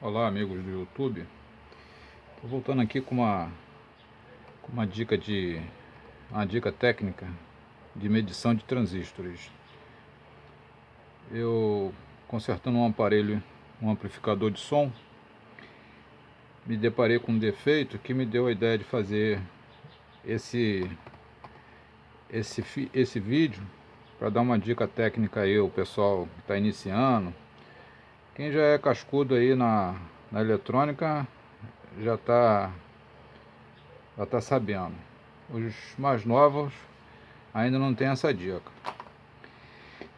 Olá, amigos do YouTube. Estou voltando aqui com uma dica técnica de medição de transistores. Eu, consertando um aparelho, um amplificador de som, me deparei com um defeito que me deu a ideia de fazer esse vídeo para dar uma dica técnica aí ao pessoal que está iniciando. Quem já é cascudo aí na eletrônica já está sabendo. Os mais novos ainda não tem essa dica.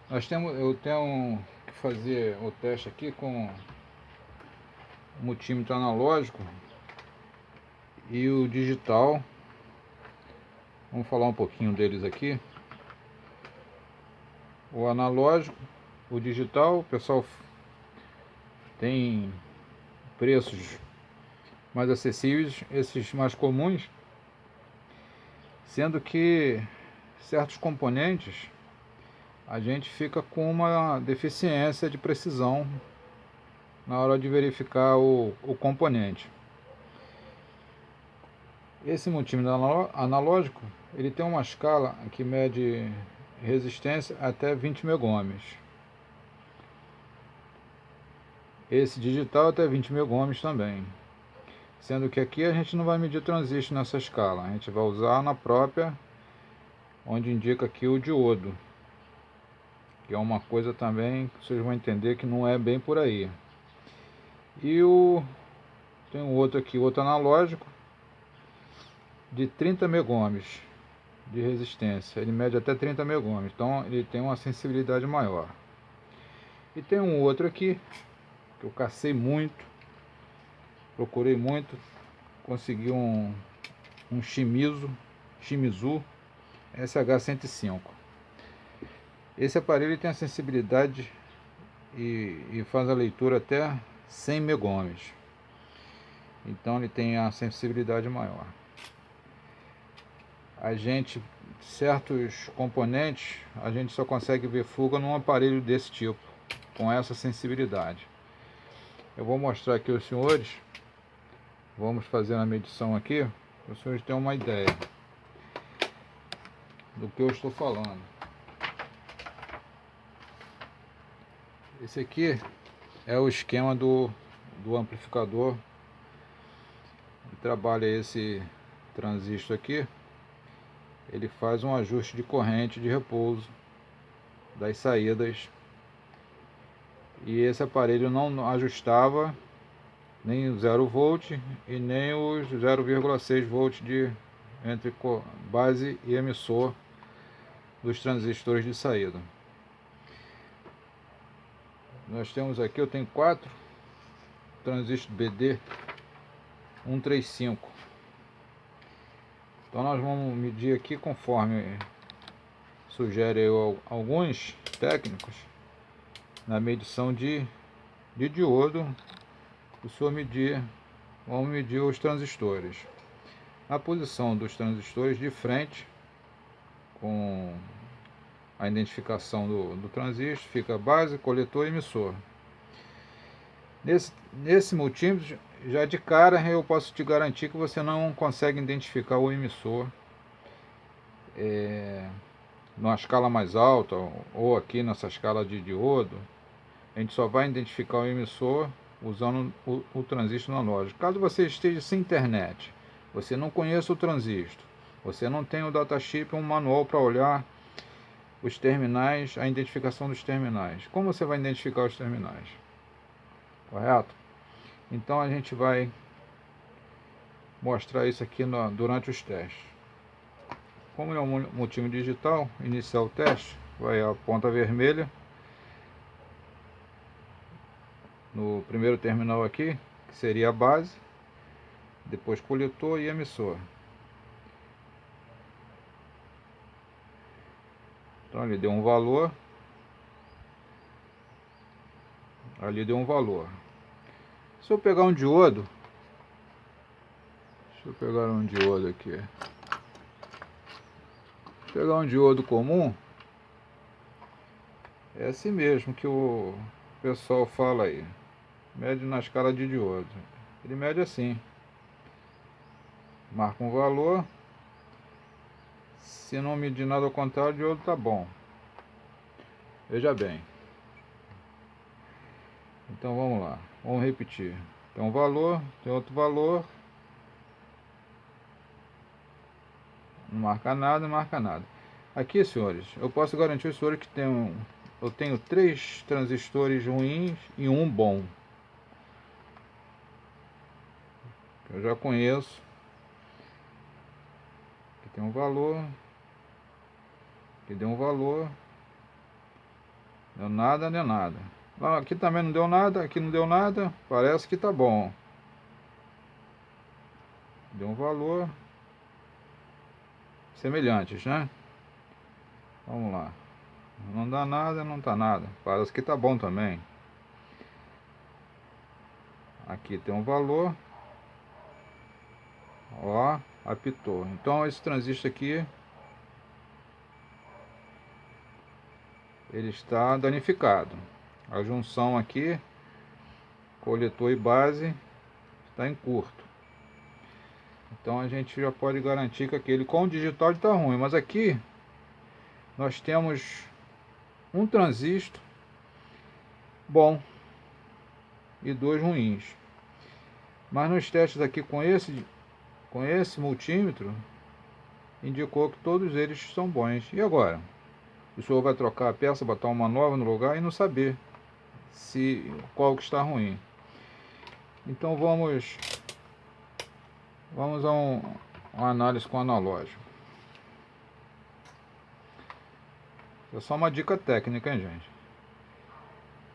Eu tenho que fazer o teste aqui com o multímetro analógico e o digital. Vamos falar um pouquinho deles aqui. O analógico, o digital, o pessoal tem preços mais acessíveis, esses mais comuns, sendo que certos componentes a gente fica com uma deficiência de precisão na hora de verificar o componente. Esse multímetro analógico, ele tem uma escala que mede resistência até 20 megahms. Esse digital até 20 megahms também. Sendo que aqui a gente não vai medir transistor nessa escala, a gente vai usar na própria, onde indica aqui o diodo, que é uma coisa também que vocês vão entender que não é bem por aí. E tem um outro aqui, outro analógico, de 30 megahms de resistência, ele mede até 30 megahms, então ele tem uma sensibilidade maior. E tem um outro aqui, que eu cacei muito, procurei muito, consegui um Shimizu SH105. Esse aparelho tem a sensibilidade e faz a leitura até 100 megahms, então ele tem a sensibilidade maior. Certos componentes a gente só consegue ver fuga num aparelho desse tipo, com essa sensibilidade. Eu vou mostrar aqui aos senhores, vamos fazer a medição aqui, para os senhores terem uma ideia do que eu estou falando. Esse aqui é o esquema do amplificador que trabalha esse transistor aqui. Ele faz um ajuste de corrente de repouso das saídas, e esse aparelho não ajustava nem o 0 volt e nem os 0,6 volt entre base e emissor dos transistores de saída. Nós temos aqui, eu tenho 4 transistores BD 135. Então nós vamos medir aqui conforme sugere alguns técnicos na medição de diodo. Vamos medir os transistores. A posição dos transistores de frente, com a identificação do transistor, fica base, coletor e emissor. Nesse multímetro, já de cara eu posso te garantir que você não consegue identificar o emissor numa escala mais alta, ou aqui nessa escala de diodo. A gente só vai identificar o emissor usando o transistor analógico. Caso você esteja sem internet, você não conheça o transistor, você não tem o datasheet, um manual para olhar os terminais, a identificação dos terminais. Como você vai identificar os terminais? Correto? Então a gente vai mostrar isso aqui durante os testes. Como é um multímetro digital, iniciar o teste, vai a ponta vermelha no primeiro terminal aqui, que seria a base, depois coletor e emissor. Então ali deu um valor, ali deu um valor. Se eu pegar um diodo, deixa eu pegar um diodo aqui, pegar um diodo comum, é assim mesmo que o pessoal fala aí. Mede na escala de diodo. Ele mede assim. Marca um valor. Se não medir nada ao contrário, o diodo tá bom. Veja bem. Então vamos lá. Vamos repetir. Tem um valor, tem outro valor. Não marca nada, não marca nada. Aqui, senhores, eu posso garantir aos senhores que eu tenho 3 transistores ruins e um bom. Eu já conheço. Aqui tem um valor. Aqui deu um valor. Deu nada, deu nada. Aqui também não deu nada, aqui não deu nada. Parece que tá bom. Deu um valor. Semelhantes, né? Vamos lá. Não dá nada, não tá nada. Parece que tá bom também. Aqui tem um valor. Ó, apitou. Então esse transistor aqui, ele está danificado. A junção aqui, coletor e base, está em curto. Então a gente já pode garantir que aquele com o digital está ruim. Mas aqui nós temos um transistor bom e 2 ruins. Mas nos testes aqui com esse multímetro, indicou que todos eles são bons. E agora? O senhor vai trocar a peça, botar uma nova no lugar e não saber qual que está ruim. Então vamos a uma análise com analógico. É só uma dica técnica, hein, gente?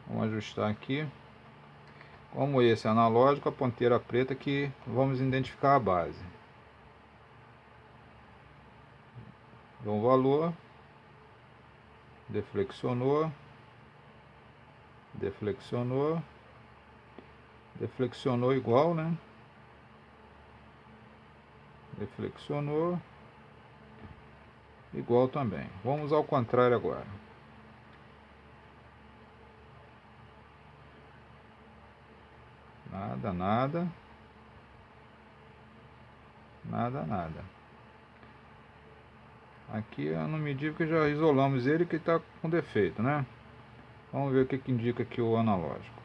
Vamos ajustar aqui. Como esse é analógico, a ponteira preta que vamos identificar a base. Deu um valor. Deflexionou. Deflexionou. Deflexionou igual, né? Deflexionou. Igual também. Vamos ao contrário agora. Nada, nada. Nada, nada. Aqui eu não medi porque já isolamos ele que está com defeito, né? Vamos ver o que indica aqui o analógico.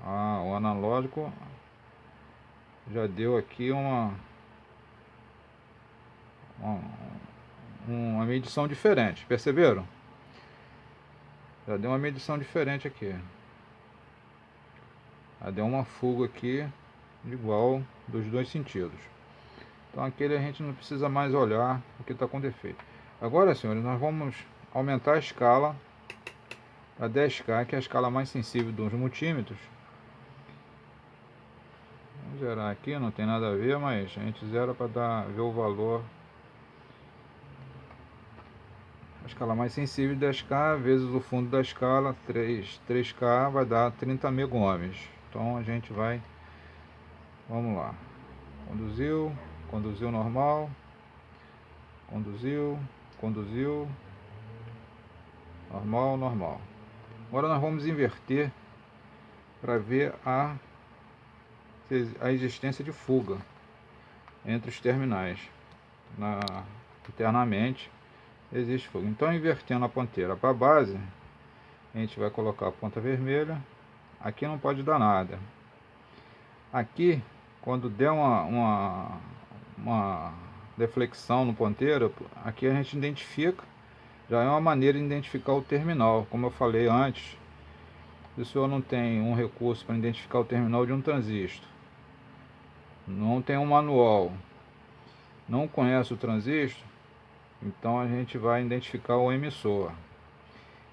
Ah, o analógico já deu aqui uma medição diferente, perceberam? Já deu uma medição diferente aqui. Já deu uma fuga aqui igual dos dois sentidos. Então aquele a gente não precisa mais olhar o que está com defeito. Agora, senhores, nós vamos aumentar a escala a 10K, que é a escala mais sensível dos multímetros. Vamos zerar aqui, não tem nada a ver, mas a gente zera para ver o valor. A escala mais sensível 10K vezes o fundo da escala 3K vai dar 30 megahms. Então a gente vai, vamos lá, conduziu normal, conduziu, normal. Agora nós vamos inverter para ver a existência de fuga entre os terminais. Internamente existe fuga. Então, invertendo a ponteira para a base, a gente vai colocar a ponta vermelha. Aqui não pode dar nada. Aqui, quando der uma deflexão no ponteiro, aqui a gente identifica. Já é uma maneira de identificar o terminal. Como eu falei antes, se o senhor não tem um recurso para identificar o terminal de um transistor, não tem um manual, não conhece o transistor, então a gente vai identificar o emissor.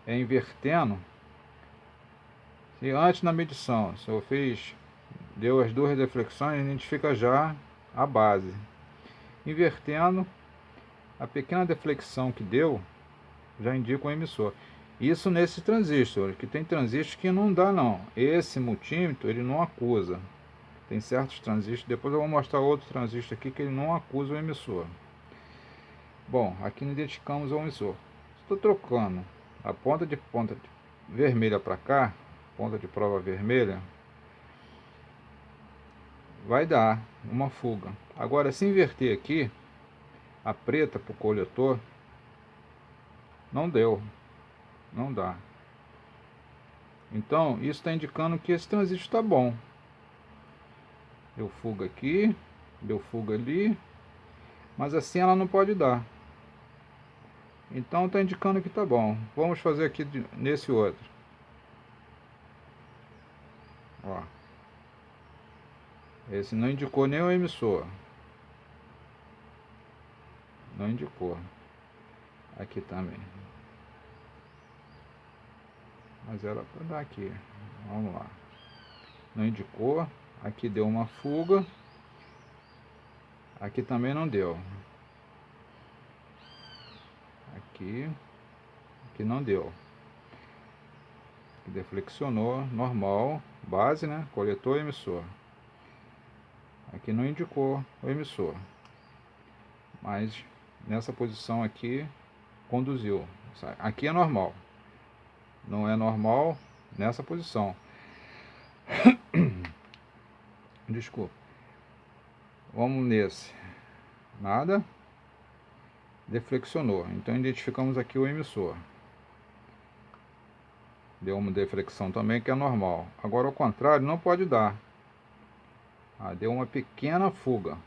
É invertendo. Se antes na medição, se eu deu as 2 deflexões, identifica já a base. Invertendo, a pequena deflexão que deu já indica o emissor. Isso nesse transistor, que tem transistor que não dá não. Esse multímetro ele não acusa. Tem certos transistores, depois eu vou mostrar outro transistor aqui que ele não acusa o emissor. Bom, aqui não identificamos o emissor. Estou trocando a ponta vermelha para cá, ponta de prova vermelha, vai dar uma fuga. Agora, se inverter aqui, a preta para o coletor, não deu, não dá. Então, isso está indicando que esse transistor está bom. Deu fuga aqui, deu fuga ali, mas assim ela não pode dar. Então está indicando que está bom. Vamos fazer aqui nesse outro. Ó. Esse não indicou nem o emissor. Não indicou. Aqui também. Mas era para dar aqui. Vamos lá. Não indicou. Aqui deu uma fuga. Aqui também não deu. Aqui não deu. Aqui deflexionou, normal, base, né? Coletor e emissor. Aqui não indicou o emissor. Mas nessa posição aqui conduziu. Aqui é normal. Não é normal nessa posição. Desculpa. Vamos nesse. Nada. Deflexionou. Então identificamos aqui o emissor. Deu uma deflexão também, que é normal. Agora ao contrário não pode dar. Deu uma pequena fuga.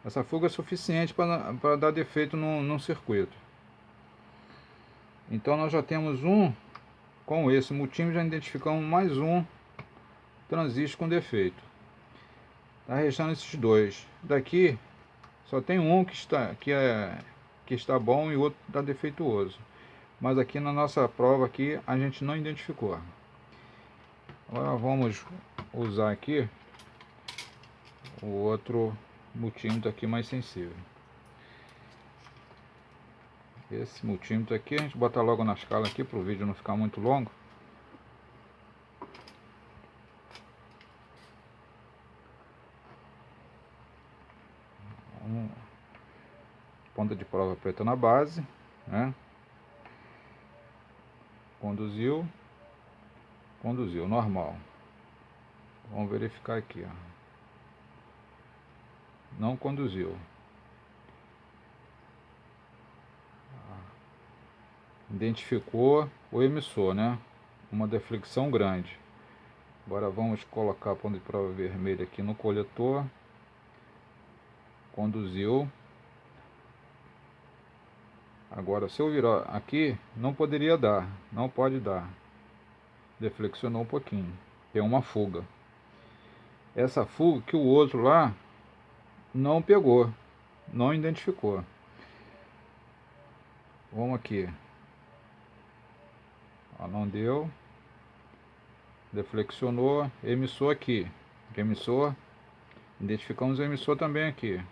Essa fuga é suficiente para dar defeito num circuito. Então nós já temos com esse multímetro já identificamos mais um transistor com defeito. Está restando esses dois. Daqui só tem um que está bom e o outro está defeituoso. Mas aqui na nossa prova aqui a gente não identificou. Agora vamos usar aqui o outro multímetro aqui mais sensível. Esse multímetro aqui a gente bota logo na escala aqui para o vídeo não ficar muito longo. Ponta de prova preta na base, né? Conduziu, normal. Vamos verificar aqui, ó. Não conduziu. Identificou o emissor, né? Uma deflexão grande. Agora vamos colocar a ponta de prova vermelha aqui no coletor. Conduziu. Agora se eu virar aqui, não poderia dar, não pode dar. Deflexionou um pouquinho. Tem uma fuga. Essa fuga que o outro lá não pegou, não identificou. Vamos aqui. Não deu. Deflexionou. Emissor aqui. Emissor. Identificamos o emissor também aqui.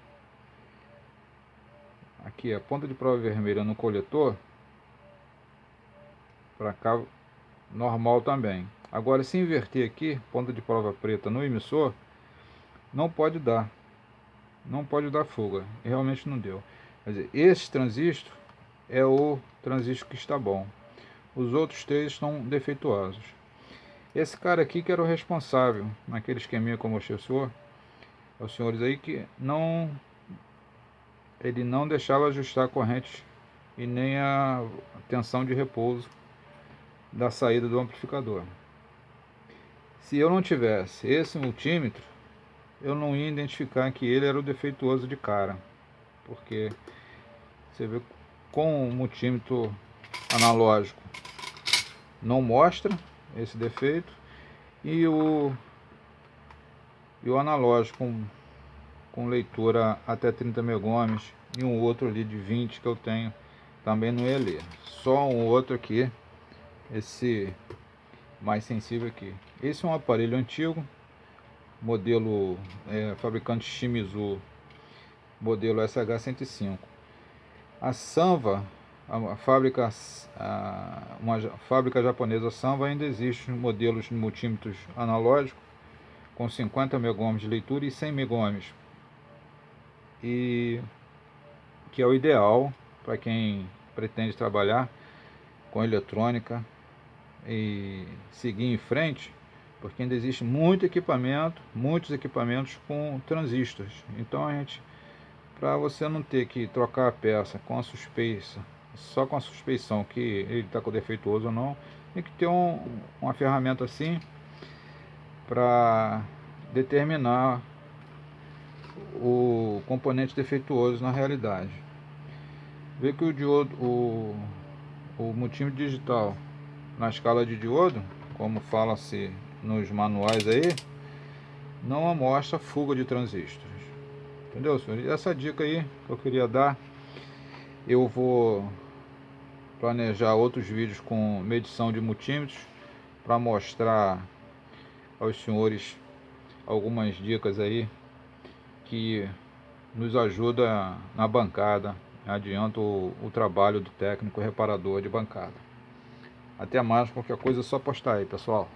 Aqui a ponta de prova vermelha no coletor. Para cá normal também. Agora se inverter aqui, ponta de prova preta no emissor, não pode dar. Não pode dar fuga. E realmente não deu. Quer dizer, esse transistor é o transistor que está bom. Os outros três estão defeituosos. Esse cara aqui que era o responsável naquele esqueminha que eu mostrei aos senhores aí, que ele não deixava ajustar a corrente e nem a tensão de repouso da saída do amplificador. Se eu não tivesse esse multímetro, eu não ia identificar que ele era o defeituoso de cara, porque você vê com o multímetro analógico não mostra esse defeito, e o analógico com leitura até 30 megohms e um outro ali de 20 que eu tenho também não ia ler. Só um outro aqui, esse mais sensível aqui. Esse é um aparelho antigo, modelo fabricante Shimizu, modelo SH105. A Sanwa, uma fábrica japonesa Sanwa, ainda existe modelos de multímetros analógicos com 50 megohms de leitura e 100 megohms, e que é o ideal para quem pretende trabalhar com eletrônica e seguir em frente, porque ainda existe muito equipamento, muitos equipamentos com transistores. Então para você não ter que trocar a peça com a suspeição, só com a suspeição que ele está com defeituoso ou não, tem que ter uma ferramenta assim para determinar o componente defeituoso na realidade. Vê que o diodo, o multímetro digital na escala de diodo, como fala-se nos manuais aí, não amostra fuga de transistores. Entendeu, senhor? E essa dica aí que eu queria dar. Eu vou planejar outros vídeos com medição de multímetros para mostrar aos senhores algumas dicas aí que nos ajuda na bancada, adianta o trabalho do técnico reparador de bancada. Até mais, qualquer coisa é só postar aí, pessoal.